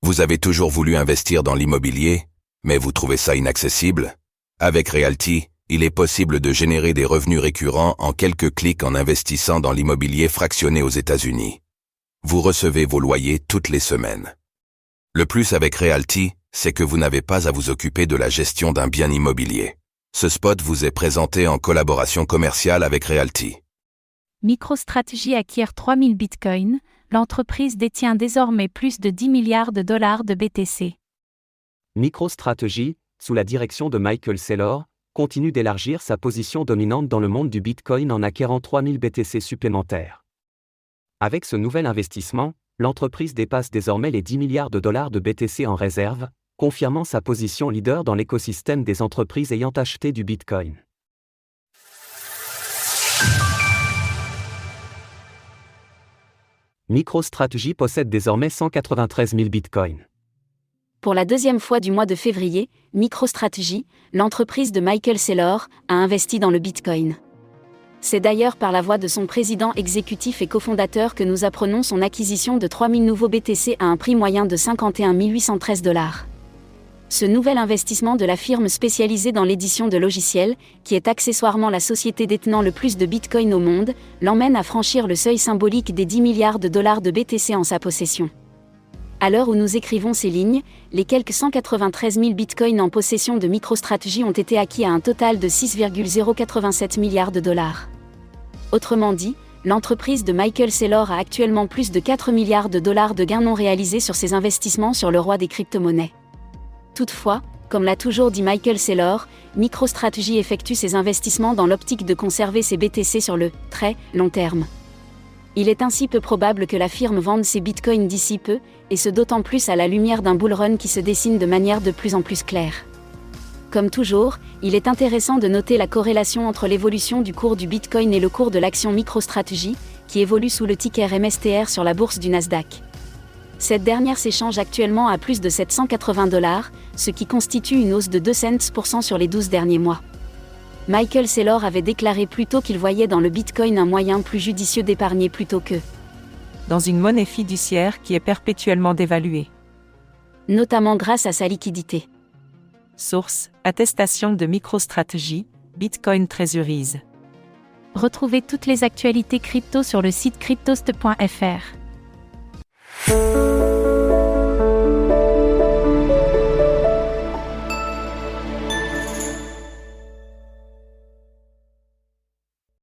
Vous avez toujours voulu investir dans l'immobilier, mais vous trouvez ça inaccessible? Avec Realty, il est possible de générer des revenus récurrents en quelques clics en investissant dans l'immobilier fractionné aux États-Unis. Vous recevez vos loyers toutes les semaines. Le plus avec Realty, c'est que vous n'avez pas à vous occuper de la gestion d'un bien immobilier. Ce spot vous est présenté en collaboration commerciale avec Realty. MicroStrategy acquiert 3000 bitcoins, l'entreprise détient désormais plus de 10 milliards de dollars de BTC. MicroStrategy, sous la direction de Michael Saylor, continue d'élargir sa position dominante dans le monde du Bitcoin en acquérant 3000 BTC supplémentaires. Avec ce nouvel investissement, l'entreprise dépasse désormais les 10 milliards de dollars de BTC en réserve, confirmant sa position leader dans l'écosystème des entreprises ayant acheté du Bitcoin. MicroStrategy possède désormais 193 000 bitcoins. Pour la deuxième fois du mois de février, MicroStrategy, l'entreprise de Michael Saylor, a investi dans le Bitcoin. C'est d'ailleurs par la voix de son président exécutif et cofondateur que nous apprenons son acquisition de 3000 nouveaux BTC à un prix moyen de 51 813 $. Ce nouvel investissement de la firme spécialisée dans l'édition de logiciels, qui est accessoirement la société détenant le plus de Bitcoin au monde, l'emmène à franchir le seuil symbolique des 10 milliards de dollars de BTC en sa possession. À l'heure où nous écrivons ces lignes, les quelques 193 000 bitcoins en possession de MicroStrategy ont été acquis à un total de 6,087 milliards de dollars. Autrement dit, l'entreprise de Michael Saylor a actuellement plus de 4 milliards de dollars de gains non réalisés sur ses investissements sur le roi des crypto-monnaies. Toutefois, comme l'a toujours dit Michael Saylor, MicroStrategy effectue ses investissements dans l'optique de conserver ses BTC sur le très long terme. Il est ainsi peu probable que la firme vende ses bitcoins d'ici peu, et ce d'autant plus à la lumière d'un bull run qui se dessine de manière de plus en plus claire. Comme toujours, il est intéressant de noter la corrélation entre l'évolution du cours du Bitcoin et le cours de l'action MicroStrategy, qui évolue sous le ticker MSTR sur la bourse du Nasdaq. Cette dernière s'échange actuellement à plus de 780 $, ce qui constitue une hausse de 2 cents % sur les 12 derniers mois. Michael Saylor avait déclaré plus tôt qu'il voyait dans le Bitcoin un moyen plus judicieux d'épargner plutôt que dans une monnaie fiduciaire qui est perpétuellement dévaluée. Notamment grâce à sa liquidité. Source, attestation de MicroStrategy, Bitcoin Treasuries. Retrouvez toutes les actualités crypto sur le site cryptost.fr.